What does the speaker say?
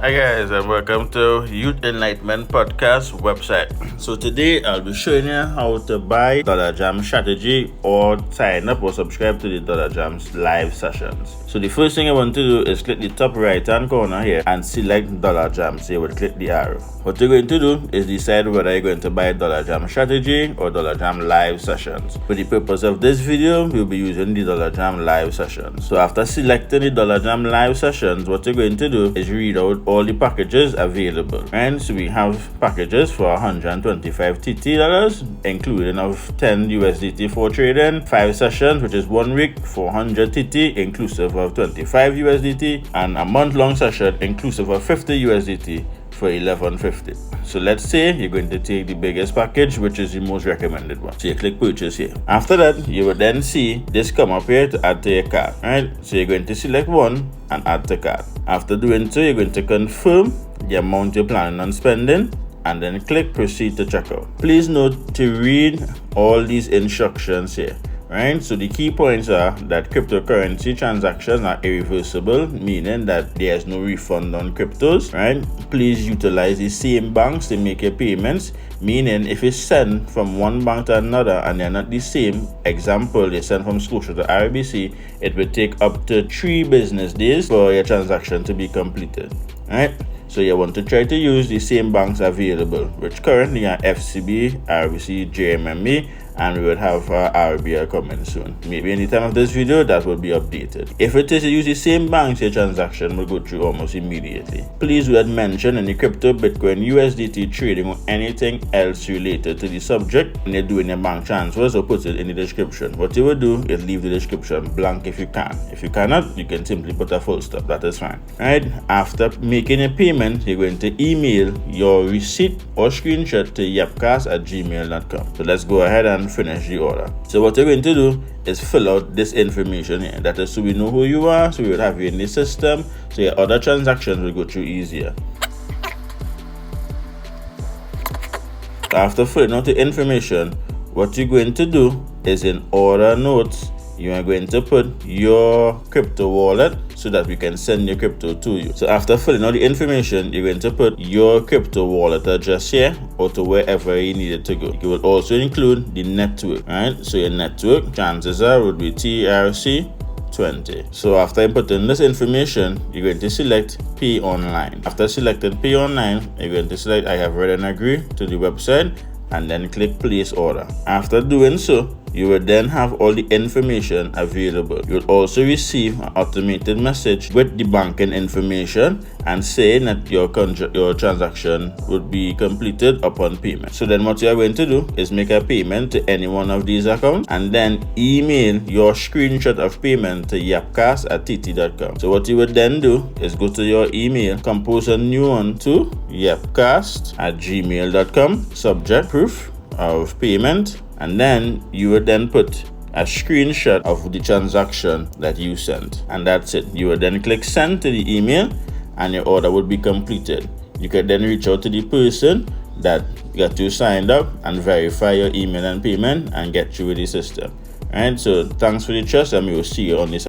Hi guys, and welcome to Youth Enlightenment Podcast website. So today I'll be showing you how to buy Dollar Jam strategy or sign up or subscribe to the Dollar Jam's live sessions. So the first thing I want to do is click the top right hand corner here and select Dollar Jam. So you would click the arrow. What you're going to do is decide whether you're going to buy Dollar Jam strategy or Dollar Jam live sessions. For the purpose of this video, we'll be using the Dollar Jam live sessions. So after selecting the Dollar Jam live sessions, what you're going to do is read out all the packages available. And so we have packages for 125 TT dollars, including of 10 USDT for trading, 5 sessions, which is 1 week, 400 TT, inclusive of 25 USDT, and a month-long session, inclusive of 50 USDT for 1150. So let's say you're going to take the biggest package, which is the most recommended one. So you click purchase here. After that, you will then see this come up here to add to your cart. Right? So you're going to select one and add to cart. After doing so, you're going to confirm the amount you're planning on spending and then click proceed to checkout. Please note to read all these instructions here. Right, so the key points are that cryptocurrency transactions are irreversible, meaning that there's no refund on cryptos. Right, please utilize the same banks to make your payments, meaning if you send from one bank to another and they're not the same, example, you send from Scotia to RBC, it will take up to 3 business days for your transaction to be completed. Right, so you want to try to use the same banks available, which currently are FCB, RBC, JMME, and we will have RBL coming soon. Maybe any time of this video that will be updated. If it is to use the same banks, your transaction will go through almost immediately. Please do not mention any crypto, Bitcoin, USDT trading, or anything else related to the subject when you're doing your bank transfers, or put it in the description. What you will do is leave the description blank if you can. If you cannot, you can simply put a full stop. That is fine. Right? After making a payment, you're going to email your receipt or screenshot to yapcast@gmail.com. So let's go ahead and finish the order. So what you're going to do is fill out this information here. That is so we know who you are, so we will have you in the system, so your other transactions will go through easier. After filling out the information, what you're going to do is in order notes, you are going to put your crypto wallet so that we can send your crypto to you. So after filling out the information, you're going to put your crypto wallet address here or to wherever you need it to go. You will also include the network, right? So your network, chances are, would be TRC20. So after inputting this information, you're going to select Pay Online. After selecting Pay Online, you're going to select I have read and agree to the website and then click Place Order. After doing so, you will then have all the information available. You'll also receive an automated message with the banking information and saying that your transaction would be completed upon payment. So then what you are going to do is make a payment to any one of these accounts and then email your screenshot of payment to yapcast@tt.com. So what you would then do is go to your email, compose a new one to yapcast@gmail.com, subject proof of payment, and then you would then put a screenshot of the transaction that you sent, and that's it. You would then click send to the email and your order would be completed. You can then reach out to the person that got you signed up and verify your email and payment and get you with the system. Alright, so thanks for the trust and we will see you on this